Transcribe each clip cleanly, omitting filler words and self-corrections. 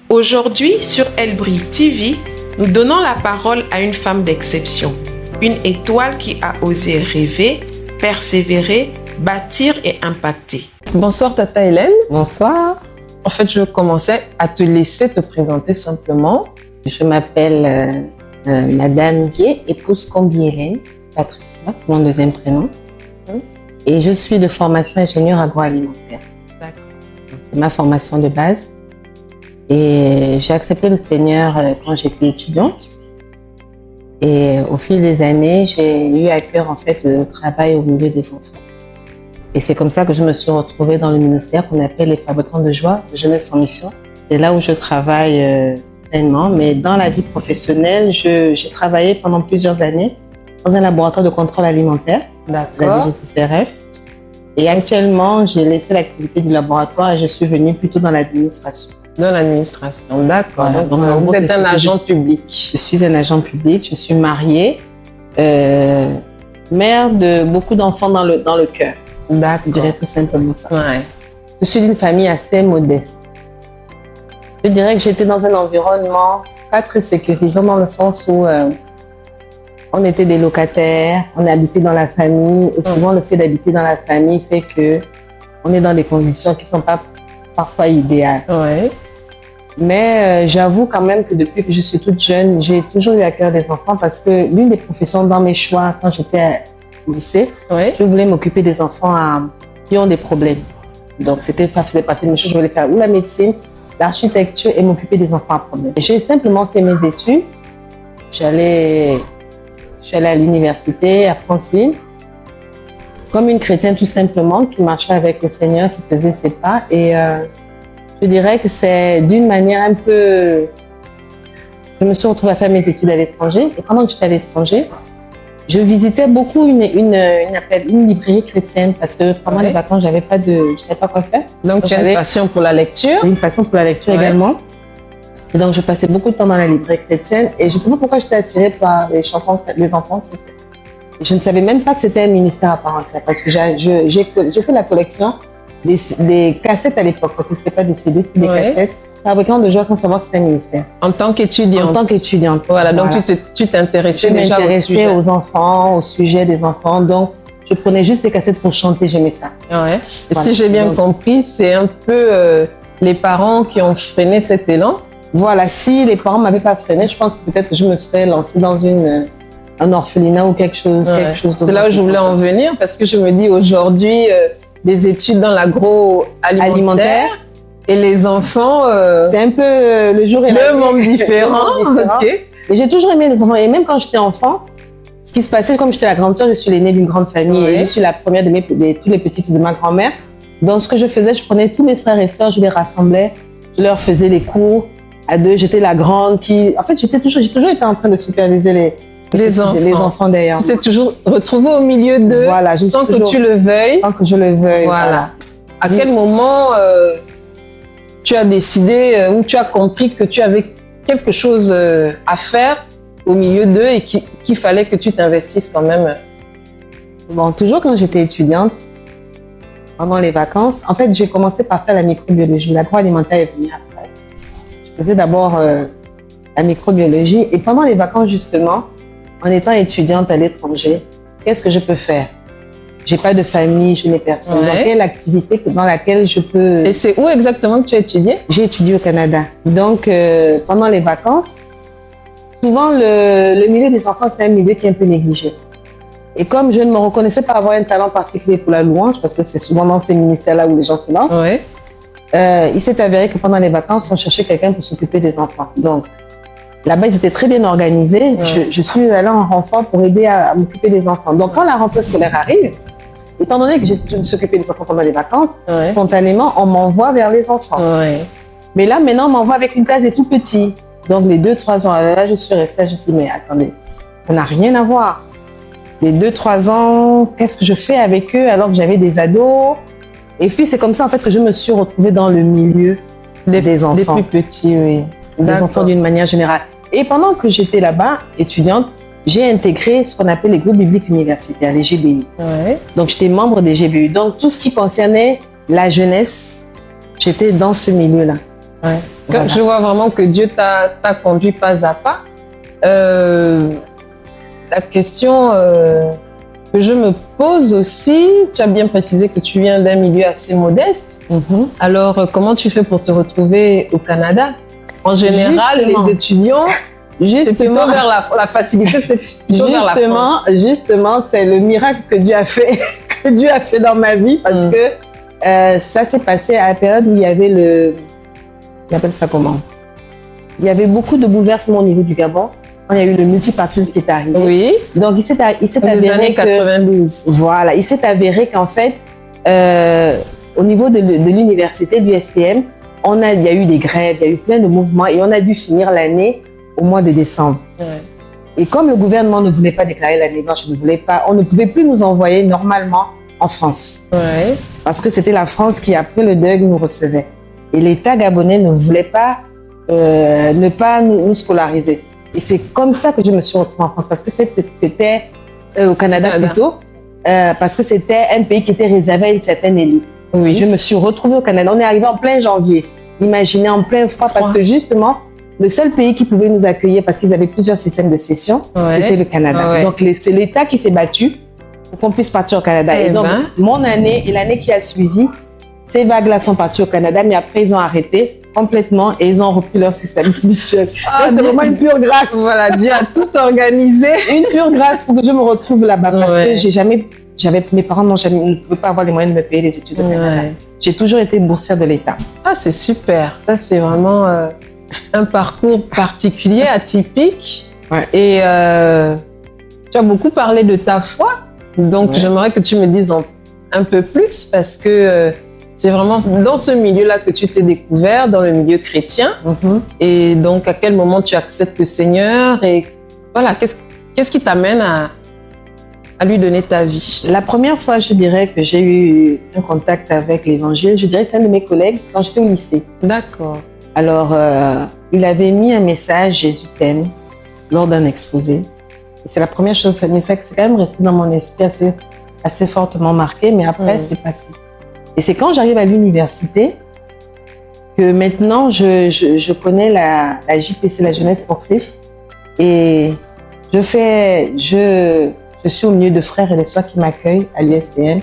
Aujourd'hui, sur Elbri TV, nous donnons la parole à une femme d'exception, une étoile qui a osé rêver, persévérer, bâtir et impacter. Bonsoir Tata Hélène. Bonsoir. En fait, je commençais à te laisser te présenter simplement. Je m'appelle Madame Gué, épouse Combi Hélène, Patricia, c'est mon deuxième prénom. Et je suis de formation ingénieur agroalimentaire. D'accord. C'est ma formation de base. Et j'ai accepté le Seigneur quand j'étais étudiante. Et au fil des années, j'ai eu à cœur en fait le travail au milieu des enfants. Et c'est comme ça que je me suis retrouvée dans le ministère qu'on appelle les fabricants de joie, de jeunesse en mission. C'est là où je travaille pleinement. Mais dans la vie professionnelle, j'ai travaillé pendant plusieurs années dans un laboratoire de contrôle alimentaire, la DGCCRF. Et actuellement, j'ai laissé l'activité du laboratoire et je suis venue plutôt dans l'administration. Dans l'administration, d'accord. Voilà, donc vous êtes un agent public. Je suis un agent public, je suis mariée, mère de beaucoup d'enfants dans le cœur. D'accord. Je dirais tout simplement ça. Ouais. Je suis d'une famille assez modeste. Je dirais que j'étais dans un environnement pas très sécurisant dans le sens où on était des locataires, on habitait dans la famille et souvent le fait d'habiter dans la famille fait que on est dans des conditions qui sont pas parfois idéales. Ouais. Mais j'avoue quand même que depuis que je suis toute jeune, j'ai toujours eu à cœur des enfants parce que l'une des professions dans mes choix quand j'étais au lycée, je voulais m'occuper des enfants qui ont des problèmes. Donc ça faisait partie de mes choses. Je voulais faire ou la médecine, l'architecture et m'occuper des enfants à problème. J'ai simplement fait mes études. Je suis allée à l'université à Franceville, comme une chrétienne tout simplement, qui marchait avec le Seigneur, qui faisait ses pas. Et je dirais que c'est d'une manière un peu... Je me suis retrouvée à faire mes études à l'étranger. Et pendant que j'étais à l'étranger, je visitais beaucoup une librairie chrétienne parce que pendant les vacances, je ne savais pas quoi faire. Donc tu as une passion pour la lecture. Une passion pour la lecture également. Et donc je passais beaucoup de temps dans la librairie chrétienne et je ne sais pas pourquoi j'étais attirée par les chansons des enfants chrétiens. Je ne savais même pas que c'était un ministère à part entière parce que j'ai fait la collection des cassettes à l'époque parce que ce n'était pas des CD, c'était des cassettes. Fabricant de joie sans savoir que c'était un ministère. En tant qu'étudiante. En tant qu'étudiante. Voilà, donc tu t'intéressais déjà au sujet. Je m'intéressais aux enfants, au sujet des enfants. Donc, je prenais juste les cassettes pour chanter, j'aimais ça. Ouais. Et si j'ai bien compris, c'est un peu les parents qui ont freiné cet élan. Voilà, si les parents ne m'avaient pas freiné, je pense que peut-être je me serais lancée dans un orphelinat ou quelque chose. C'est là où je voulais en venir parce que je me dis aujourd'hui, des études dans l'agroalimentaire. Et les enfants, c'est un peu le jour et la nuit. Le monde différent. Okay. Et j'ai toujours aimé les enfants. Et même quand j'étais enfant, ce qui se passait, comme j'étais la grande sœur, je suis l'aînée d'une grande famille. Et je suis la première de tous les petits-fils de ma grand-mère. Donc, ce que je faisais, je prenais tous mes frères et sœurs, je les rassemblais, je leur faisais les cours. À deux, j'étais la grande qui... En fait, j'ai toujours été en train de superviser les enfants d'ailleurs. Tu t'es toujours retrouvée au milieu d'eux, voilà, sans que tu le veuilles. Sans que je le veuille. Voilà. À quel moment... tu as décidé ou tu as compris que tu avais quelque chose à faire au milieu d'eux et qu'il fallait que tu t'investisses quand même? Bon, toujours quand j'étais étudiante, pendant les vacances, en fait, j'ai commencé par faire la microbiologie. L'agroalimentaire est venu après. Je faisais d'abord la microbiologie et pendant les vacances, justement, en étant étudiante à l'étranger, qu'est-ce que je peux faire? J'ai pas de famille, je n'ai personne. Donc, quelle activité dans laquelle je peux... Et c'est où exactement que tu as étudié? J'ai étudié au Canada. Donc, pendant les vacances, souvent, le milieu des enfants, c'est un milieu qui est un peu négligé. Et comme je ne me reconnaissais pas avoir un talent particulier pour la louange, parce que c'est souvent dans ces ministères-là où les gens se lancent, il s'est avéré que pendant les vacances, on cherchait quelqu'un pour s'occuper des enfants. Donc, là-bas, ils étaient très bien organisés. Je suis allée en renfort pour aider à m'occuper des enfants. Donc, quand la rentrée scolaire arrive, étant donné que je me suis occupée des enfants pendant les vacances, spontanément, on m'envoie vers les enfants. Mais là, maintenant, on m'envoie avec une classe des tout petits. Donc, les 2-3 ans. Alors là, je suis restée, je me suis dit, mais attendez, ça n'a rien à voir. Les 2-3 ans, qu'est-ce que je fais avec eux alors que j'avais des ados? Et puis, c'est comme ça, en fait, que je me suis retrouvée dans le milieu des enfants. Des plus petits, oui. Des enfants d'une manière générale. Et pendant que j'étais là-bas, étudiante, j'ai intégré ce qu'on appelle les groupes bibliques universitaires, les GBU. Donc, j'étais membre des GBU. Donc, tout ce qui concernait la jeunesse, j'étais dans ce milieu-là. Voilà. Je vois vraiment que Dieu t'a conduit pas à pas. La question que je me pose aussi, tu as bien précisé que tu viens d'un milieu assez modeste. Alors, comment tu fais pour te retrouver au Canada? En général, Justement. les étudiants, c'est plutôt vers la facilité, c'est plutôt vers la France. Justement, c'est le miracle que Dieu a fait, que Dieu a fait dans ma vie, parce que ça s'est passé à la période où il y avait on appelle ça comment? Il y avait beaucoup de bouleversements au niveau du Gabon. Il y a eu le multipartisme qui est arrivé. Oui. Donc, il s'est avéré les années 92. Voilà, il s'est avéré qu'en fait, au niveau de l'université, du STM, il y a eu des grèves, il y a eu plein de mouvements et on a dû finir l'année au mois de décembre. Ouais. Et comme le gouvernement ne voulait pas déclarer l'année blanche, on ne pouvait plus nous envoyer normalement en France. Ouais. Parce que c'était la France qui, après le deuil, nous recevait. Et l'État gabonais ne voulait pas ne pas nous scolariser. Et c'est comme ça que je me suis retrouvée en France, parce que c'était au Canada plutôt, parce que c'était un pays qui était réservé à une certaine élite. Oui. Je me suis retrouvée au Canada. On est arrivé en plein janvier. Imaginez, en plein froid, parce que justement, le seul pays qui pouvait nous accueillir, parce qu'ils avaient plusieurs systèmes de session, c'était le Canada. Ouais. Donc, c'est l'État qui s'est battu pour qu'on puisse partir au Canada. Et donc, mon année et l'année qui a suivi, ces vagues-là sont parties au Canada, mais après, ils ont arrêté complètement et ils ont repris leur système habituel. C'est vraiment une pure grâce. Voilà, Dieu a tout organisé. Une pure grâce pour que je me retrouve là-bas, parce que mes parents ne pouvaient pas avoir les moyens de me payer les études au Canada. J'ai toujours été boursière de l'État. Ah, c'est super. Ça, c'est vraiment un parcours particulier, atypique. Ouais. Et tu as beaucoup parlé de ta foi. Donc, j'aimerais que tu me dises un peu plus, parce que c'est vraiment dans ce milieu-là que tu t'es découvert, dans le milieu chrétien. Et donc, à quel moment tu acceptes le Seigneur? Et voilà, qu'est-ce qui t'amène à lui donner ta vie? La première fois, je dirais que j'ai eu un contact avec l'Évangile, je dirais que c'est un de mes collègues quand j'étais au lycée. D'accord. Alors, il avait mis un message « Jésus t'aime » lors d'un exposé. Et c'est la première chose, ce message, c'est quand même resté dans mon esprit assez fortement marqué, mais après, c'est passé. Et c'est quand j'arrive à l'université que maintenant, je connais la JPC, la Jeunesse pour Christ. Et je suis au milieu de frères et de sœurs qui m'accueillent à l'USTM.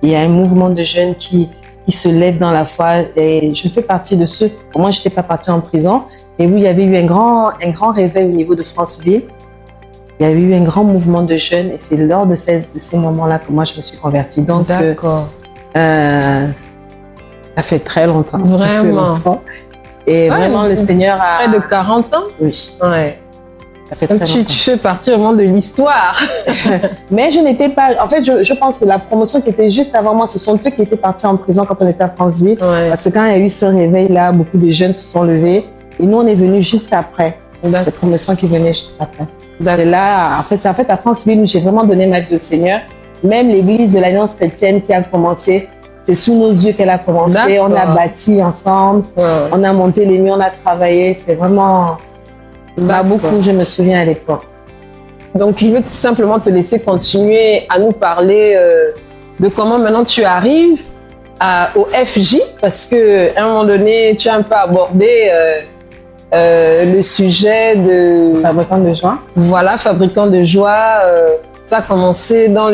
Il y a un mouvement de jeunes qui se lèvent dans la foi. Et je fais partie de ceux, moi, je n'étais pas partie en prison, mais où il y avait eu un grand réveil au niveau de Franceville. Il y avait eu un grand mouvement de jeunes et c'est lors de ces moments-là que moi, je me suis convertie. Donc, d'accord. Ça fait très longtemps. Vraiment. Ça fait longtemps. Et vraiment, le Seigneur a... Près de 40 ans? Oui. Ouais. Ça fait donc, très longtemps. tu fais partie vraiment de l'histoire. Mais je n'étais pas... En fait, je pense que la promotion qui était juste avant moi, ce sont eux qui étaient partis en prison quand on était à Franceville. Ouais. Parce que quand il y a eu ce réveil-là, beaucoup de jeunes se sont levés. Et nous, on est venus juste après. Cette promotion qui venait juste après. C'est là, en fait, à Franceville, où j'ai vraiment donné ma vie au Seigneur. Même l'église de l'Alliance chrétienne qui a commencé, c'est sous nos yeux qu'elle a commencé. On a bâti ensemble, on a monté les murs, on a travaillé. C'est vraiment beaucoup, je me souviens à l'époque. Donc, je veux simplement te laisser continuer à nous parler de comment maintenant tu arrives au FJ, parce qu'à un moment donné, tu as un peu abordé le sujet de... Fabricant de joie. Voilà, fabricant de joie. Ça a commencé dans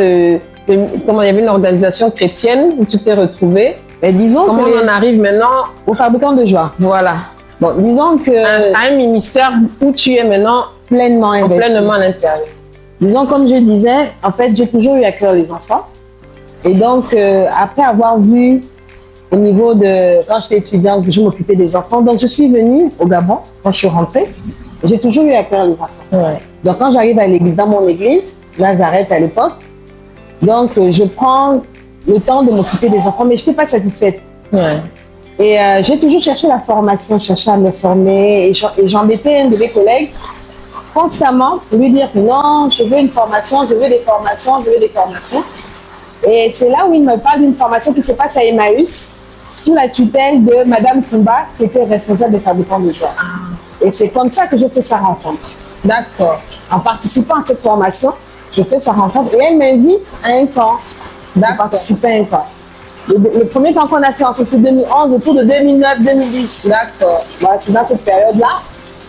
comment il y avait une organisation chrétienne où tu t'es retrouvée. Mais disons comment on en arrive maintenant au fabricant de joie. Voilà. Bon, disons que... À un ministère où tu es maintenant pleinement investi. Pleinement à l'intérieur. Disons, comme je disais, en fait, j'ai toujours eu à cœur les enfants. Et donc, après avoir vu au niveau de... Quand j'étais étudiante, je m'occupais des enfants. Donc, je suis venue au Gabon quand je suis rentrée. J'ai toujours eu à cœur les enfants. Ouais. Donc, quand j'arrive à l'église, dans mon église, Nazareth à l'époque, donc je prends le temps de m'occuper des enfants, mais je n'étais pas satisfaite. Ouais. Et j'ai toujours cherché la formation, cherché à me former. Et j'embêtais un de mes collègues constamment pour lui dire que non, je veux une formation, je veux des formations, je veux des formations. Et c'est là où il me parle d'une formation qui se passe à Emmaüs, sous la tutelle de Madame Kumba, qui était responsable des fabricants de joie. Et c'est comme ça que je fais sa rencontre. D'accord. En participant à cette formation, je fais sa rencontre et elle m'invite à un camp, de participer à un camp. Le premier camp qu'on a fait, c'était 2011, autour de 2009-2010. D'accord. Voilà, c'est dans cette période-là.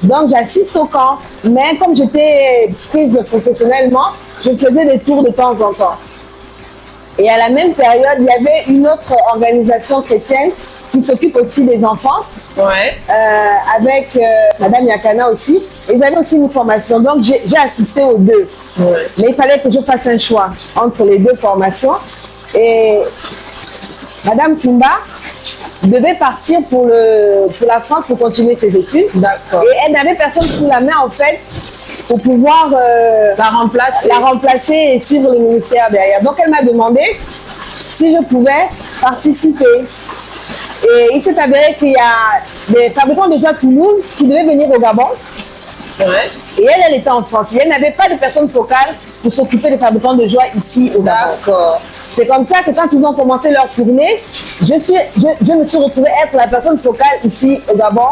Donc, j'assiste au camp. Mais comme j'étais prise professionnellement, je faisais des tours de temps en temps. Et à la même période, il y avait une autre organisation chrétienne qui s'occupe aussi des enfants. Ouais. Avec Madame Yakana aussi. Ils avaient aussi une formation. Donc, j'ai assisté aux deux. Ouais. Mais il fallait que je fasse un choix entre les deux formations. Et Madame Kumba devait partir pour la France pour continuer ses études. D'accord. Et elle n'avait personne sous la main, en fait, pour pouvoir la remplacer et suivre le ministère derrière. Donc, elle m'a demandé si je pouvais participer. Et il s'est avéré qu'il y a des fabricants de joie à Toulouse qui devaient venir au Gabon. Ouais. Et elle était en France. Et elle n'avait pas de personne focale pour s'occuper des fabricants de joie ici au Gabon. D'accord. C'est comme ça que quand ils ont commencé leur tournée, je me suis retrouvée être la personne focale ici au Gabon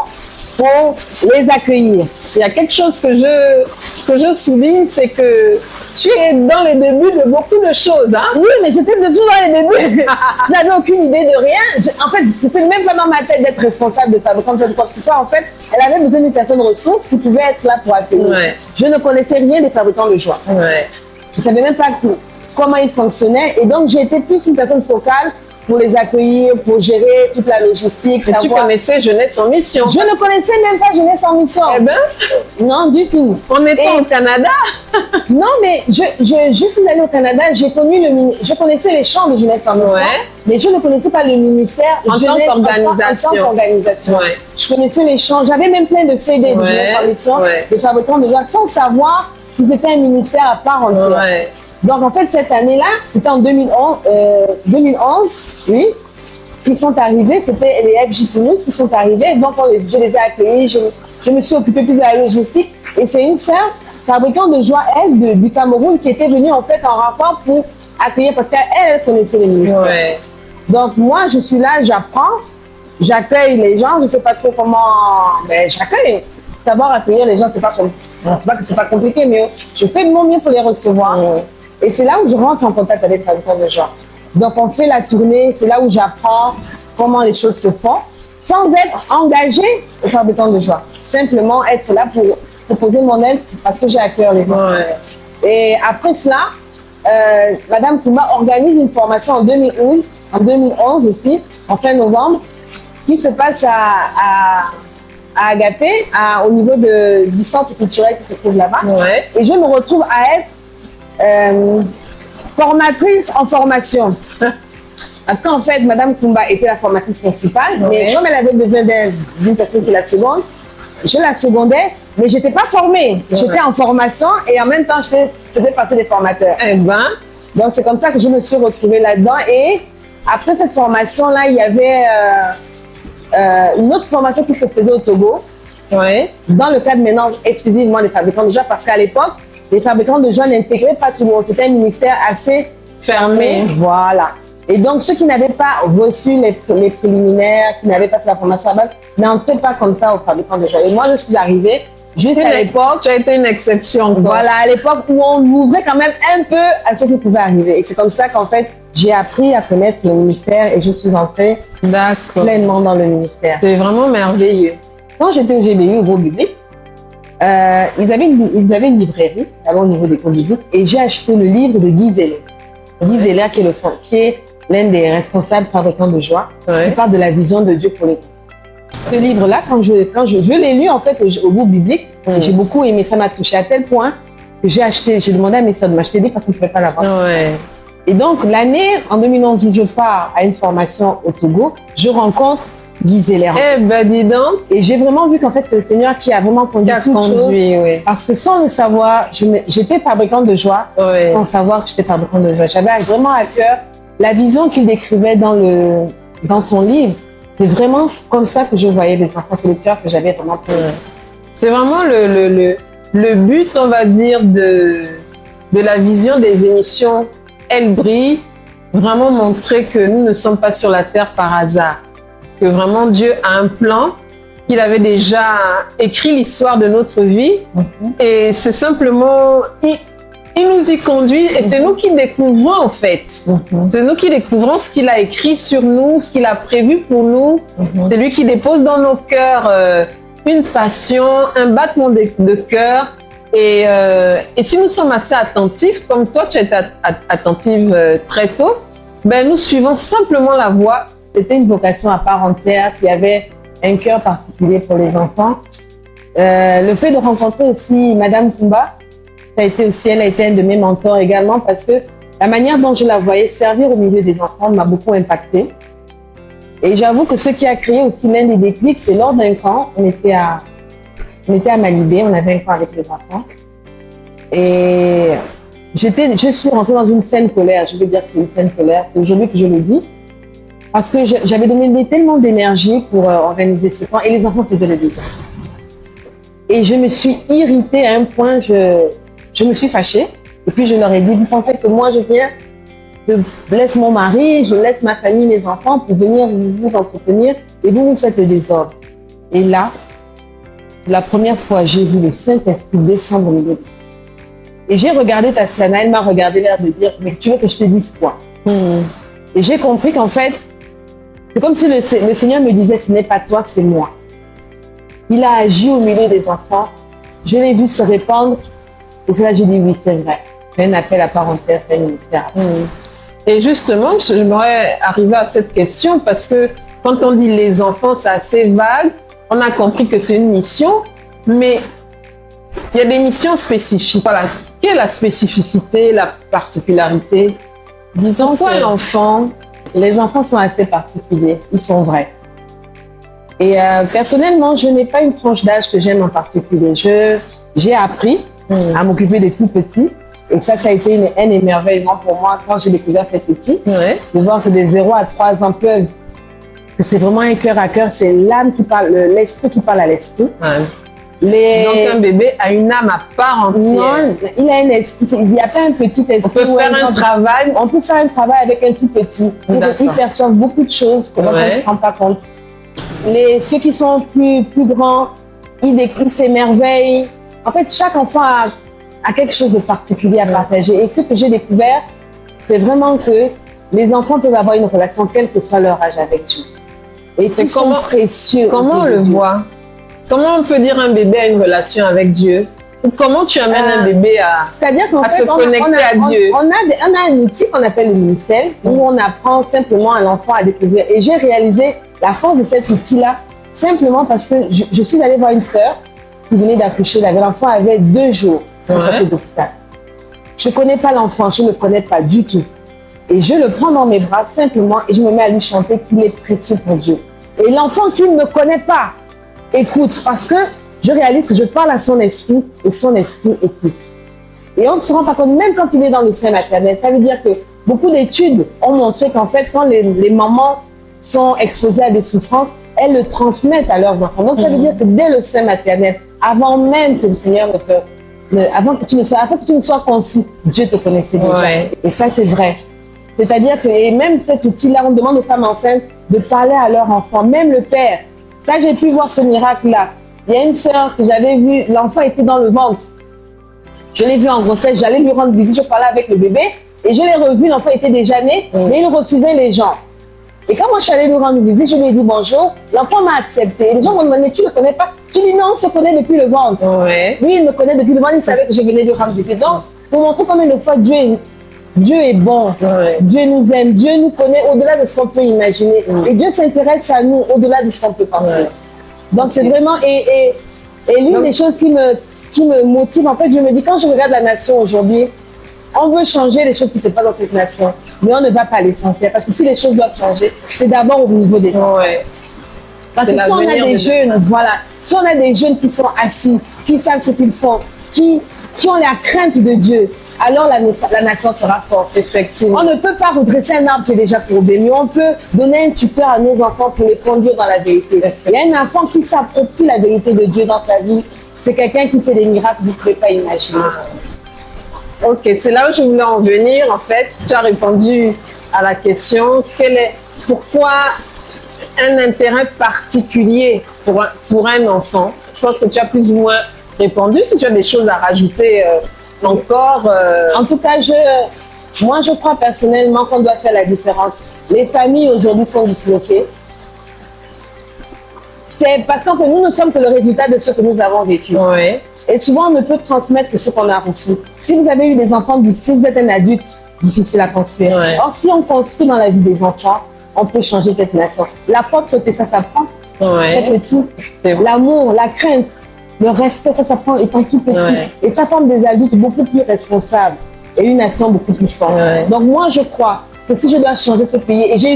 pour les accueillir. Il y a quelque chose que je souligne, c'est que tu es dans les débuts de beaucoup de choses. Hein? Oui, mais j'étais toujours dans les débuts. Je n'avais aucune idée de rien. En fait, c'était même pas dans ma tête d'être responsable de fabricant de quoi que ce soit. En fait, elle avait besoin d'une personne ressource qui pouvait être là pour accueillir. Ouais. Je ne connaissais rien des fabricants de joie. Ouais. Je ne savais même pas comment ils fonctionnaient. Et donc, j'ai été plus une personne focale pour les accueillir, pour gérer toute la logistique. Et tu connaissais Jeunesse en Mission. Je ne connaissais même pas Jeunesse en Mission. Eh ben, non, du tout. on était au Canada. Non, mais je suis allée au Canada, je connaissais les champs de Jeunesse en Mission, Ouais. mais je ne connaissais pas le ministère En tant Jeunesse qu'organisation. en tant qu'organisation. Ouais. Je connaissais les champs, j'avais même plein de CD de Ouais, Jeunesse en Mission, ouais. des fabricants de joie, sans savoir qu'ils étaient un ministère à part entière. Ouais. Donc, en fait, cette année-là, c'était en 2011, oui, qui sont arrivés, c'était les FJ Toulouse qui sont arrivés. Donc, je les ai accueillis, je me suis occupée plus de la logistique. Et c'est une sœur, fabricante de joie, elle, du Cameroun, qui était venue en fait en rapport pour accueillir, parce qu'elle connaissait le ministère. Ouais. Donc, moi, je suis là, j'apprends, j'accueille les gens, je ne sais pas trop comment, mais j'accueille. Savoir accueillir les gens, c'est pas que c'est pas compliqué, mais je fais de mon mieux pour les recevoir. Et c'est là où je rentre en contact avec les fabricants de joie. Donc, on fait la tournée, c'est là où j'apprends comment les choses se font, sans être engagé au fabricant de joie. Simplement être là pour proposer mon aide parce que j'ai à cœur les gens. Ouais. Et après cela, Madame Kumba organise une formation en 2011 aussi, en fin novembre, qui se passe à Agapé, au niveau du centre culturel qui se trouve là-bas. Ouais. Et je me retrouve à être formatrice en formation. Parce qu'en fait, Madame Kumba était la formatrice principale, mais comme elle avait besoin d'une personne qui la seconde, je la secondais, mais je n'étais pas formée. J'étais en formation et en même temps, je faisais partie des formateurs. Eh ben, donc, c'est comme ça que je me suis retrouvée là-dedans. Et après cette formation-là, il y avait une autre formation qui se faisait au Togo, ouais. dans le cadre maintenant exclusivement des fabricants de joie, parce qu'à l'époque, les fabricants de joie n'intégraient pas tout le monde. C'était un ministère assez fermé. Voilà. Et donc, ceux qui n'avaient pas reçu les préliminaires, qui n'avaient pas fait la formation à base, n'entraient pas comme ça aux fabricants de joie. Et moi, je suis arrivée juste à l'époque. Tu as été une exception. Quoi. Voilà, à l'époque où on ouvrait quand même un peu à ce qui pouvait arriver. Et c'est comme ça qu'en fait, j'ai appris à connaître le ministère et je suis entrée pleinement dans le ministère. C'est vraiment merveilleux. Quand j'étais au GBU, au groupe biblique, ils avaient une librairie, au niveau des cours bibliques, et j'ai acheté le livre de Guy Zeller. Guy Zeller, qui est l'un des responsables fabricants de joie, qui parle de la vision de Dieu pour les gens. Ce livre-là, quand je l'ai lu en fait au groupe biblique, j'ai beaucoup aimé, ça m'a touché à tel point que j'ai demandé à mes soeurs de m'acheter des parce qu'on ne pouvait pas l'avoir. Ouais. Et donc, l'année, en 2011, où je pars à une formation au Togo, je rencontre Guy Zeller. Eh ben, dis donc. Et j'ai vraiment vu qu'en fait, c'est le Seigneur qui a vraiment conduit toute chose. Oui. Parce que sans le savoir, j'étais fabricante de joie, sans savoir que j'étais fabricante de joie. J'avais vraiment à cœur la vision qu'il décrivait dans son livre. C'est vraiment comme ça que je voyais les enfants. C'est le cœur que j'avais vraiment pour eux. C'est vraiment le but, on va dire, de la vision des émissions Elle brille, vraiment montrer que nous ne sommes pas sur la terre par hasard, que vraiment Dieu a un plan, qu'il avait déjà écrit l'histoire de notre vie et c'est simplement Il nous y conduit et c'est nous qui découvrons en fait. C'est nous qui découvrons ce qu'il a écrit sur nous, ce qu'il a prévu pour nous. C'est lui qui dépose dans nos cœurs une passion, un battement de cœur. Et si nous sommes assez attentifs, comme toi tu étais attentive très tôt, ben nous suivons simplement la voie. C'était une vocation à part entière, qui avait un cœur particulier pour les enfants. Le fait de rencontrer aussi Madame Toumba, elle a été un de mes mentors également parce que la manière dont je la voyais servir au milieu des enfants m'a beaucoup impactée. Et j'avoue que ce qui a créé aussi l'un des déclics, c'est lors d'un camp, on était à Malibé, on avait un camp avec les enfants. Et je suis rentrée dans une saine colère, je veux dire que c'est une saine colère, c'est aujourd'hui que je le dis. Parce que j'avais donné tellement d'énergie pour organiser ce camp et les enfants faisaient le désordre. Et je me suis irritée à un point, je me suis fâchée. Et puis je leur ai dit, vous pensez que moi je viens, je laisse mon mari, je laisse ma famille, mes enfants pour venir vous entretenir et vous faites le désordre. Et là, la première fois, j'ai vu le Saint-Esprit descendre au milieu. Et j'ai regardé Tatiana, elle m'a regardé l'air de dire, mais tu veux que je te dise quoi? Et j'ai compris qu'en fait, c'est comme si le Seigneur me disait, ce n'est pas toi, c'est moi. Il a agi au milieu des enfants. Je l'ai vu se répandre. Et c'est là que j'ai dit, oui, c'est vrai. C'est un appel à part entière, c'est un ministère. Et justement, j'aimerais arriver à cette question parce que quand on dit les enfants, c'est assez vague. On a compris que c'est une mission, mais il y a des missions spécifiques. Voilà. Quelle est la spécificité, la particularité? Disons Pourquoi l'enfant? Les enfants sont assez particuliers, ils sont vrais. Et personnellement, je n'ai pas une tranche d'âge que j'aime en particulier. J'ai appris à m'occuper des tout petits. Et ça a été un émerveillement pour moi quand j'ai découvert ces petits. De voir que des 0 à 3 ans peuvent, que c'est vraiment un cœur à cœur, c'est l'âme qui parle, l'esprit qui parle à l'esprit. Donc un bébé a une âme à part entière. Non, il a un esprit. Il n'y a pas un petit esprit. On peut faire un travail. On peut faire un travail avec un tout petit. Ils perçoivent beaucoup de choses qu'on ne se rend pas compte. Ceux qui sont plus grands, ils s'émerveillent. En fait, chaque enfant a quelque chose de particulier à partager. Et ce que j'ai découvert, c'est vraiment que les enfants peuvent avoir une relation, quel que soit leur âge, avec Dieu. Et ils sont précieux. Comment on le voit? Comment on peut dire un bébé a une relation avec Dieu? Ou comment tu amènes un bébé à se connecter à Dieu? On a un outil qu'on appelle le ministère, où on apprend simplement à l'enfant à découvrir. Et j'ai réalisé la force de cet outil-là, simplement parce que je suis allée voir une sœur qui venait d'accoucher. L'enfant avait 2 jours sur d'hôpital. Je ne connais pas l'enfant, je ne le connais pas du tout. Et je le prends dans mes bras simplement et je me mets à lui chanter qu'il est précieux pour Dieu. Et l'enfant qui ne me connaît pas écoute, parce que je réalise que je parle à son esprit et son esprit écoute. Et on ne se rend pas compte, même quand il est dans le sein maternel, ça veut dire que beaucoup d'études ont montré qu'en fait, quand les mamans sont exposées à des souffrances, elles le transmettent à leurs enfants. Donc ça veut dire que dès le sein maternel, avant même que le Seigneur avant que tu ne sois conçu, Dieu te connaissait déjà. Et ça, c'est vrai. C'est-à-dire que, et même cet outil-là, on demande aux femmes enceintes de parler à leur enfant, même le père. Ça, j'ai pu voir ce miracle-là. Il y a une sœur que j'avais vue, l'enfant était dans le ventre. Je l'ai vu en grossesse, j'allais lui rendre visite, je parlais avec le bébé, et je l'ai revu, l'enfant était déjà né, mais il refusait les gens. Et quand moi je suis allée lui rendre visite, je lui ai dit bonjour, l'enfant m'a accepté. Et les gens m'ont demandé, tu ne le connais pas? Je lui ai dit non, on se connaît depuis le ventre. Lui, il me connaît depuis le ventre, il savait que je venais lui rendre visite. Donc, pour montrer combien de fois Dieu est bon, Dieu nous aime, Dieu nous connaît au-delà de ce qu'on peut imaginer. Et Dieu s'intéresse à nous au-delà de ce qu'on peut penser. Donc c'est vraiment, et l'une des choses qui me motive, en fait, je me dis, quand je regarde la nation aujourd'hui, on veut changer les choses qui se passent dans cette nation, mais on ne va pas à l'essentiel. Parce que si les choses doivent changer, c'est d'abord au niveau des enfants. Parce que si on a des jeunes, voilà, si on a des jeunes qui sont assis, qui savent ce qu'ils font, qui ont la crainte de Dieu, alors la nation sera forte. Effectivement. On ne peut pas redresser un arbre qui est déjà courbé, mais on peut donner un tuteur à nos enfants pour les conduire dans la vérité. Il y a un enfant qui s'approprie la vérité de Dieu dans sa vie. C'est quelqu'un qui fait des miracles que vous ne pouvez pas imaginer. Ok, c'est là où je voulais en venir. En fait, tu as répondu à la question, pourquoi un intérêt particulier pour un enfant? Je pense que tu as plus ou moins répondu. Si tu as des choses à rajouter encore... En tout cas, moi, je crois personnellement qu'on doit faire la différence. Les familles aujourd'hui sont disloquées. C'est parce qu'en fait, nous ne sommes que le résultat de ce que nous avons vécu. Ouais. Et souvent, on ne peut transmettre que ce qu'on a reçu. Si vous avez eu des enfants, si vous êtes un adulte, difficile à construire. Ouais. Or, si on construit dans la vie des enfants, on peut changer cette nation. La propreté, ça s'apprend. Ouais. Très petit. C'est bon. L'amour, la crainte, le respect, ça s'apprend étant tout petit. Ouais. Et ça forme des adultes beaucoup plus responsables et une nation beaucoup plus forte. Ouais. Donc moi, je crois que si je dois changer ce pays, et j'ai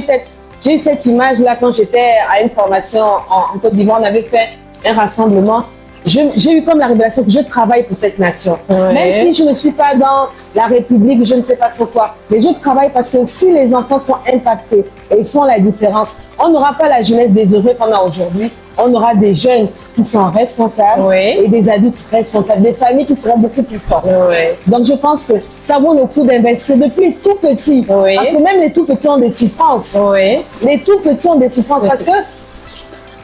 eu cette image-là quand j'étais à une formation en Côte d'Ivoire, on avait fait un rassemblement. J'ai eu comme la révélation que je travaille pour cette nation. Ouais. Même si je ne suis pas dans la République, je ne sais pas trop quoi. Mais je travaille parce que si les enfants sont impactés et font la différence, on n'aura pas la jeunesse désœuvrée qu'on a aujourd'hui. On aura des jeunes qui sont responsables Ouais. et des adultes responsables, des familles qui seront beaucoup plus fortes. Ouais. Donc je pense que ça vaut le coup d'investir depuis tout petit. Oui. Parce que même les tout petits ont des souffrances. Ouais. Les tout petits ont des souffrances parce que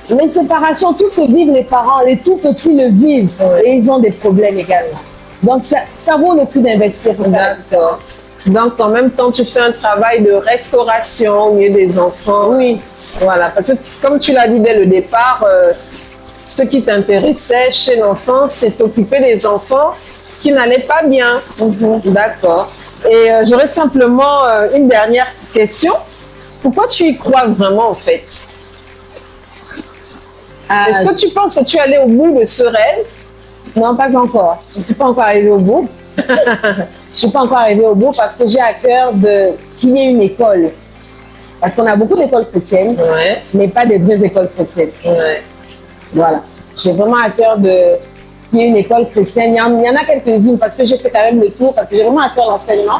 les séparations, tout ce que vivent les parents, les tout petits le vivent et ils ont des problèmes également. Donc ça vaut le coup d'investir. pour ça. D'accord. Donc, en même temps, tu fais un travail de restauration au milieu des enfants. Oui. Voilà, parce que comme tu l'as dit dès le départ, ce qui t'intéressait chez l'enfant, c'est t'occuper des enfants qui n'allaient pas bien. D'accord. Et j'aurais simplement une dernière question. Pourquoi tu y crois vraiment, en fait? Est-ce que tu penses que tu allais au bout de ce rêve? Non, pas encore. Je ne suis pas encore arrivée au bout. Je ne suis pas encore arrivée au bout parce que j'ai à cœur qu'il y ait une école. Parce qu'on a beaucoup d'écoles chrétiennes, Ouais. mais pas des vraies écoles chrétiennes. Ouais. Voilà. J'ai vraiment à cœur qu'il y ait une école chrétienne. Il y en a quelques-unes parce que j'ai fait quand même le tour, parce que j'ai vraiment à cœur l'enseignement.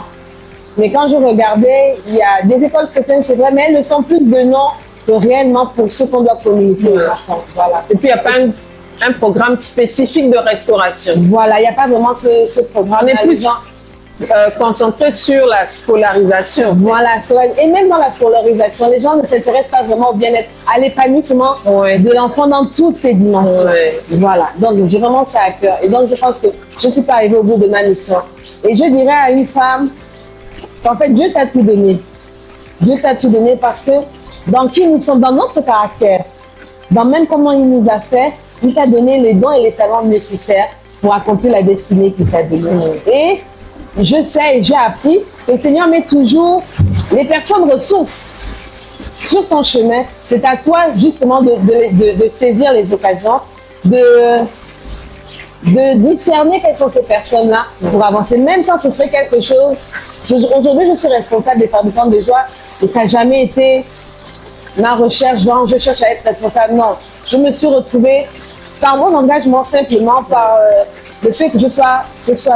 Mais quand je regardais, il y a des écoles chrétiennes, c'est vrai, mais elles ne sont plus de nom que réellement pour ce qu'on doit communiquer aux enfants. Voilà. Et puis, il n'y a pas un programme spécifique de restauration. Voilà, il n'y a pas vraiment ce programme. On est plus concentré sur la scolarisation. Voilà, et même dans la scolarisation, les gens ne s'intéressent pas vraiment au bien-être, à l'épanouissement Ouais. de l'enfant dans toutes ses dimensions. Ouais. Voilà, donc j'ai vraiment ça à cœur. Et donc je pense que je ne suis pas arrivée au bout de ma mission. Et je dirais à une femme qu'en fait Dieu t'a tout donné. Dieu t'a tout donné parce que dans qui nous sommes, dans notre caractère, dans même comment il nous a fait, il t'a donné les dons et les talents nécessaires pour accomplir la destinée qu'il t'a donnée. Et je sais et j'ai appris que le Seigneur met toujours les personnes ressources sur ton chemin. C'est à toi justement de saisir les occasions, de discerner quelles sont ces personnes-là pour avancer. Même quand ce serait quelque chose, aujourd'hui je suis responsable des fabricants de joie et ça n'a jamais été ma recherche, genre je cherche à être responsable. Non, je me suis retrouvée par mon engagement simplement, par le fait que je sois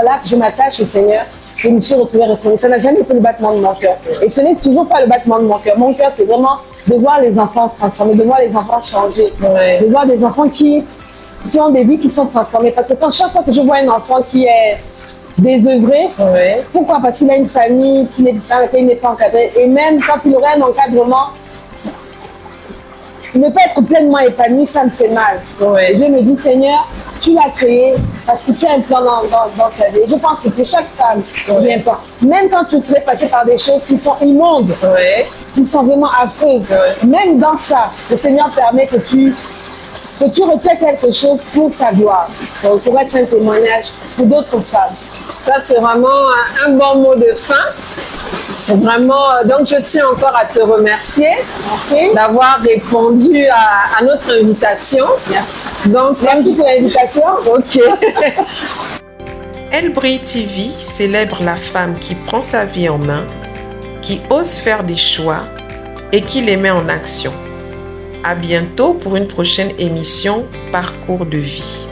là, que je m'attache au Seigneur. Je me suis retrouvée responsable. Ça n'a jamais été le battement de mon cœur. Et ce n'est toujours pas le battement de mon cœur. Mon cœur, c'est vraiment de voir les enfants transformés, de voir les enfants changer, Ouais. de voir des enfants qui ont des vies qui sont transformées. Parce que chaque fois que je vois un enfant qui est désœuvré, Ouais. pourquoi? Parce qu'il a une famille dans laquelle il n'est pas encadré. Et même quand il aurait un encadrement, ne pas être pleinement épanoui, ça me fait mal. Ouais. Et je me dis, Seigneur, tu l'as créé parce que tu as un plan dans sa vie. Et je pense que pour chaque femme, Ouais. bien pas. Même quand tu serais passé par des choses qui sont immondes, Ouais. qui sont vraiment affreuses, Ouais. même dans ça, le Seigneur permet que tu retiens quelque chose pour sa gloire, pour être un témoignage pour d'autres femmes. Ça, c'est vraiment un bon mot de fin. Vraiment, donc je tiens encore à te remercier Ok? d'avoir répondu à notre invitation. Merci. Donc, Merci pour l'invitation. ok. Elle brille TV célèbre la femme qui prend sa vie en main, qui ose faire des choix et qui les met en action. À bientôt pour une prochaine émission Parcours de vie.